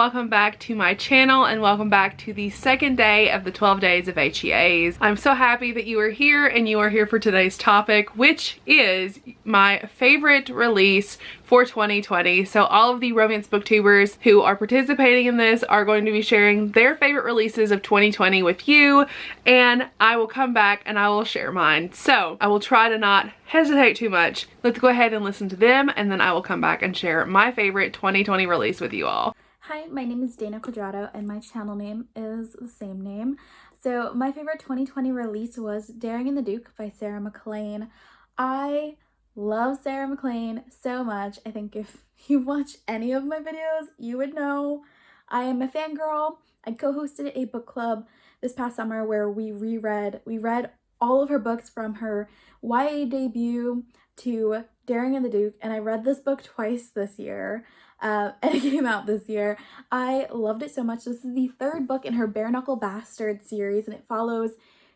welcome back to my channel and welcome back to the second day of the 12 days of HEAs. I'm so happy that you are here and you are here for today's topic, which is my favorite release for 2020. So all of the romance booktubers who are participating in this are going to be sharing their favorite releases of 2020 with you, and I will come back and I will share mine. So I will try to not hesitate too much. Let's go ahead and listen to them, and then I will come back and share my favorite 2020 release with you all. Hi, my name is Cuadrado and my channel name is the same name. So my favorite 2020 release was Daring and the Duke by Sarah MacLean. I love Sarah MacLean so much. I think if you watch any of my videos, you would know I am a fangirl. I co-hosted a book club this past summer where we read all of her books from her YA debut to Daring and the Duke, and I read this book twice this year. And it came out this year. I loved it so much. This is the third book in her Bare Knuckle Bastard series, and it follows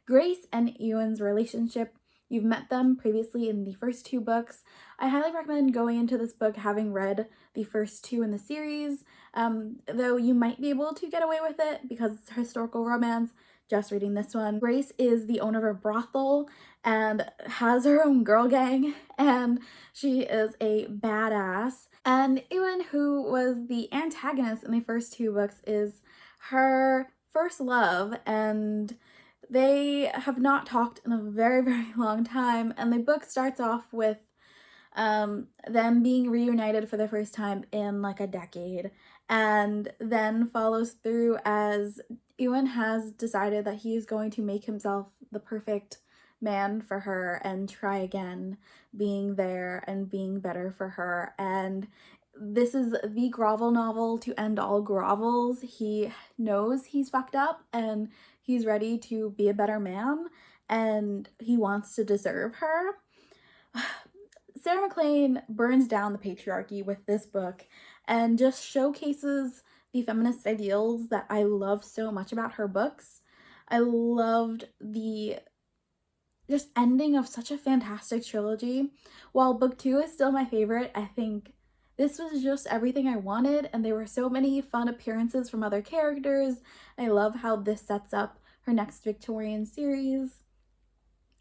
Grace and Ewan's relationship. You've met them previously in the first two books. I highly recommend going into this book having read the first two in the series, though you might be able to get away with it because it's historical romance. Just reading this one. Grace is the owner of a brothel and has her own girl gang, and she is a badass. And Ewan, who was the antagonist in the first two books, is her first love, and they have not talked in a very, very long time. And the book starts off with them being reunited for the first time in like a decade, and then follows through as Ewan has decided that he is going to make himself the perfect man for her and try again being there and being better for her. And this is the grovel novel to end all grovels. He knows he's fucked up and he's ready to be a better man, and he wants to deserve her. Sarah MacLean burns down the patriarchy with this book and just showcases the feminist ideals that I love so much about her books. I loved the just ending of such a fantastic trilogy. While book two is still my favorite, I think this was just everything I wanted, and there were so many fun appearances from other characters. I love how this sets up her next Victorian series.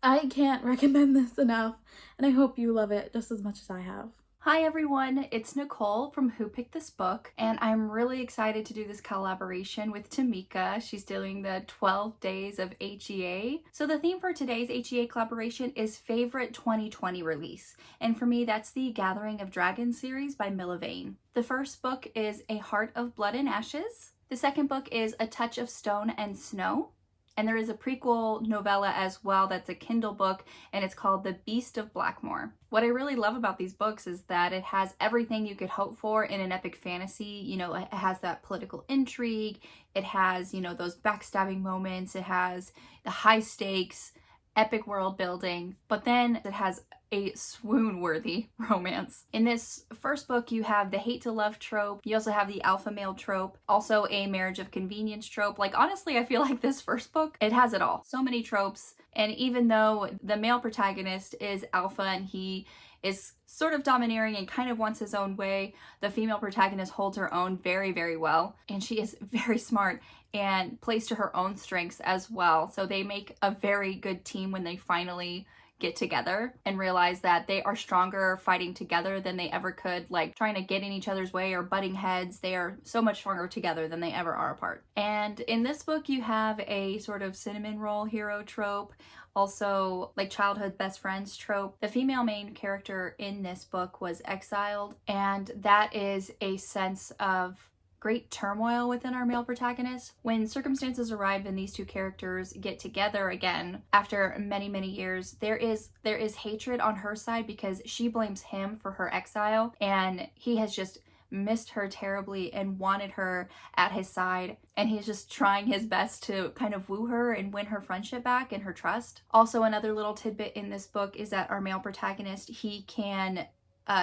I can't recommend this enough, and I hope you love it just as much as I have. Hi everyone, it's Nicole from Who Picked This Book, and I'm really excited to do this collaboration with Tamika. She's doing the 12 days of HEA. So the theme for today's HEA collaboration is Favorite 2020 Release, and for me that's the Gathering of Dragons series by Milla Vane. The first book is A Heart of Blood and Ashes. The second book is A Touch of Stone and Snow. And there is a prequel novella as well that's a Kindle book, and it's called The Beast of Blackmore. What I really love about these books is that it has everything you could hope for in an epic fantasy. You know, it has that political intrigue, it has, you know, those backstabbing moments, it has the high stakes, epic world building, but then it has a swoon-worthy romance. In this first book, you have the hate to love trope. You also have the alpha male trope, also a marriage of convenience trope. Like, honestly, I feel like this first book, it has it all. So many tropes. And even though the male protagonist is alpha and he is sort of domineering and kind of wants his own way, the female protagonist holds her own very, very well. And she is very smart and plays to her own strengths as well. So they make a very good team when they finally get together and realize that they are stronger fighting together than they ever could, like trying to get in each other's way or butting heads. They are so much stronger together than they ever are apart. And in this book, you have a sort of cinnamon roll hero trope, also like childhood best friends trope. The female main character in this book was exiled, and that is a sense of great turmoil within our male protagonist. When circumstances arrive and these two characters get together again after many, many years, there is hatred on her side because she blames him for her exile, and he has just missed her terribly and wanted her at his side, and he's just trying his best to kind of woo her and win her friendship back and her trust. Also, another little tidbit in this book is that our male protagonist, he can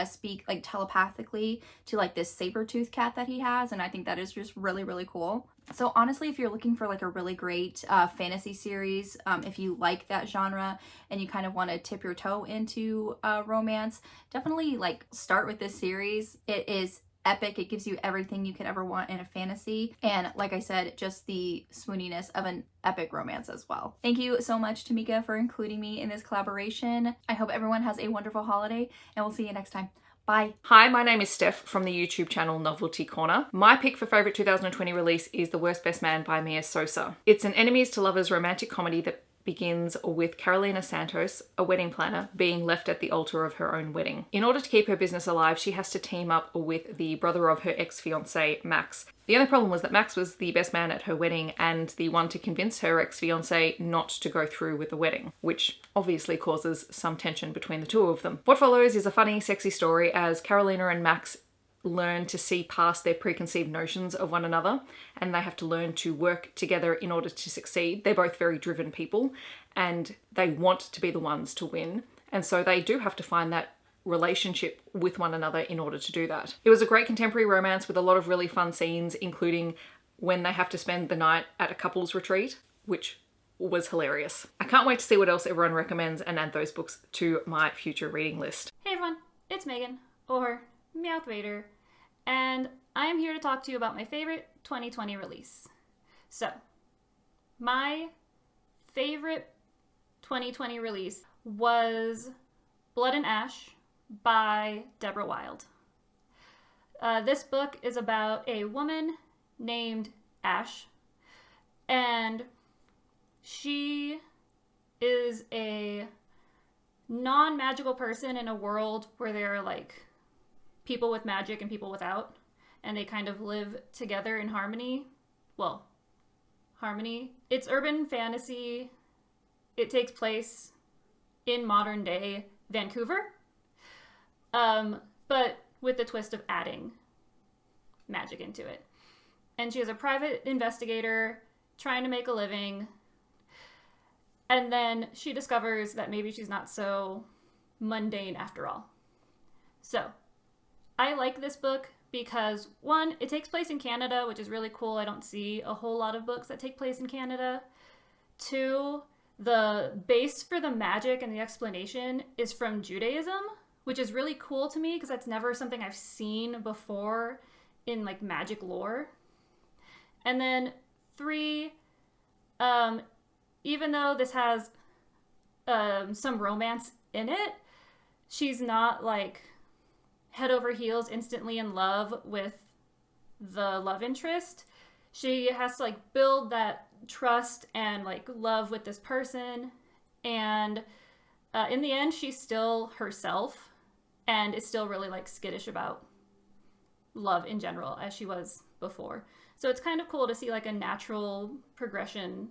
speak like telepathically to like this saber-tooth cat that he has, and I think that is just really, really cool. So honestly, if you're looking for like a really great fantasy series, if you like that genre and you kind of want to tip your toe into romance, definitely like start with this series. It is epic. It gives you everything you could ever want in a fantasy. And like I said, just the swooniness of an epic romance as well. Thank you so much, Tamika, for including me in this collaboration. I hope everyone has a wonderful holiday, and we'll see you next time. Bye. Hi, my name is Stef from the YouTube channel Novelty Corner. My pick for favourite 2020 release is The Worst Best Man by Mia Sosa. It's an enemies to lovers romantic comedy that begins with Carolina Santos, a wedding planner, being left at the altar of her own wedding. In order to keep her business alive, she has to team up with the brother of her ex-fiancé, Max. The only problem was that Max was the best man at her wedding and the one to convince her ex-fiancé not to go through with the wedding, which obviously causes some tension between the two of them. What follows is a funny, sexy story as Carolina and Max learn to see past their preconceived notions of one another, and they have to learn to work together in order to succeed. They're both very driven people and they want to be the ones to win, and so they do have to find that relationship with one another in order to do that. It was a great contemporary romance with a lot of really fun scenes, including when they have to spend the night at a couples retreat, which was hilarious. I can't wait to see what else everyone recommends and add those books to my future reading list. Hey everyone, it's Megan, or Meowth Vader, and I am here to talk to you about my favorite 2020 release. So, my favorite 2020 release was Blood and Ash by Deborah Wilde. This book is about a woman named Ash, and she is a non-magical person in a world where there are like people with magic and people without, and they kind of live together in harmony. Well, harmony. It's urban fantasy. It takes place in modern day Vancouver, but with the twist of adding magic into it. And she is a private investigator trying to make a living, and then she discovers that maybe she's not so mundane after all. So, I like this book because, one, it takes place in Canada, which is really cool. I don't see a whole lot of books that take place in Canada. Two, the base for the magic and the explanation is from Judaism, which is really cool to me because that's never something I've seen before in like magic lore. And then three, even though this has some romance in it, she's not like head over heels instantly in love with the love interest. She has to like build that trust and like love with this person, and in the end she's still herself and is still really like skittish about love in general as she was before. So it's kind of cool to see like a natural progression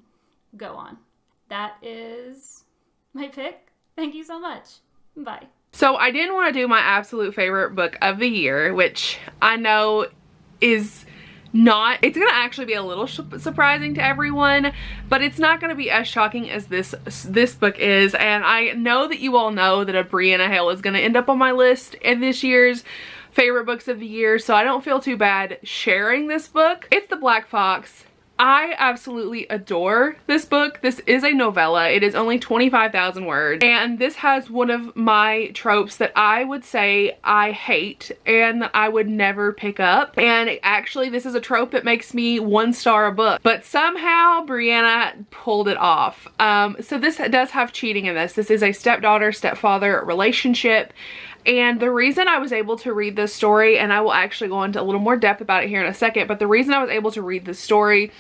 go on. That is my pick. Thank you so much. Bye. So I didn't want to do my absolute favorite book of the year, which I know is not, it's going to actually be a little surprising to everyone, but it's not going to be as shocking as this book is. And I know that you all know that a Brianna Hale is going to end up on my list in this year's favorite books of the year, so I don't feel too bad sharing this book. It's The Black Fox. I absolutely adore this book. This is a novella. It is only 25,000 words, and this has one of my tropes that I would say I hate and that I would never pick up. And actually, this is a trope that makes me 1 star a book, but somehow Brianna pulled it off. So this does have cheating in this. This is a stepdaughter-stepfather relationship. And the reason I was able to read this story, and I will actually go into a little more depth about it here in a second, but the reason I was able to read this story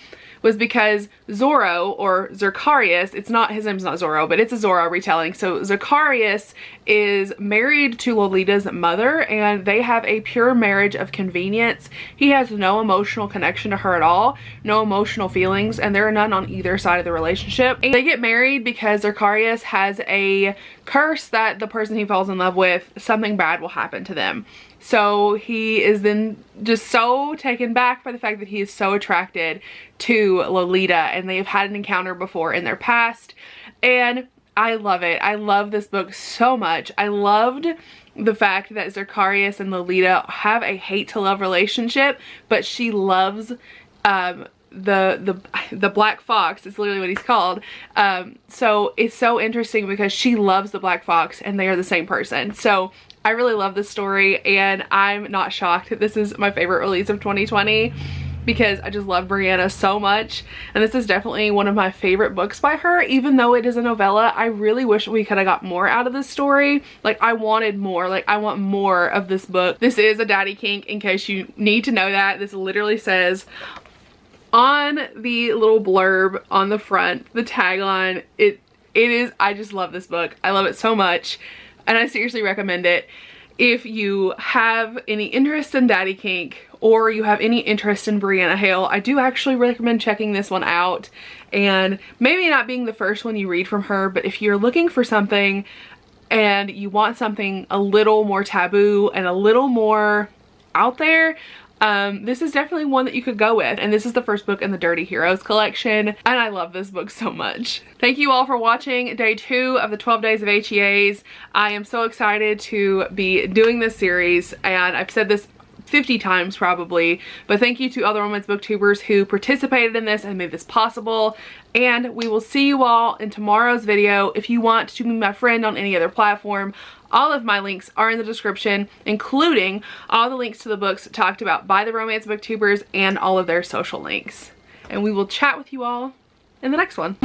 was because Zorro, or Zacharias, his name's not Zorro, but it's a Zorro retelling. So Zacharias is married to Lolita's mother, and they have a pure marriage of convenience. He has no emotional connection to her at all, no emotional feelings, and there are none on either side of the relationship. And they get married because Zacharias has a curse that the person he falls in love with, something bad will happen to them. So he is then just so taken back by the fact that he is so attracted to Lolita, and they have had an encounter before in their past, and I love it. I love this book so much. I loved the fact that Zacharias and Lolita have a hate to love relationship, but she loves the Black Fox. It's literally what he's called. So it's so interesting because she loves the Black Fox and they are the same person. So I really love this story, and I'm not shocked that this is my favorite release of 2020 because I just love Brianna so much, and this is definitely one of my favorite books by her. Even though it is a novella, I really wish we could have got more out of this story. Like, I wanted more. Like, I want more of this book. This is a daddy kink, in case you need to know that. This literally says on the little blurb on the front, the tagline, it is, I just love this book. I love it so much, and I seriously recommend it. If you have any interest in daddy kink, or you have any interest in Brianna Hale, I do actually recommend checking this one out. And maybe not being the first one you read from her, but if you're looking for something and you want something a little more taboo and a little more out there, this is definitely one that you could go with. And this is the first book in the Dirty Heroes collection, and I love this book so much. Thank you all for watching day 2 of the 12 days of HEAs. I am so excited to be doing this series, and I've said this 50 times probably, but thank you to other women's booktubers who participated in this and made this possible. And we will see you all in tomorrow's video. If you want to be my friend on any other platform, all of my links are in the description, including all the links to the books talked about by the romance booktubers and all of their social links. And we will chat with you all in the next one.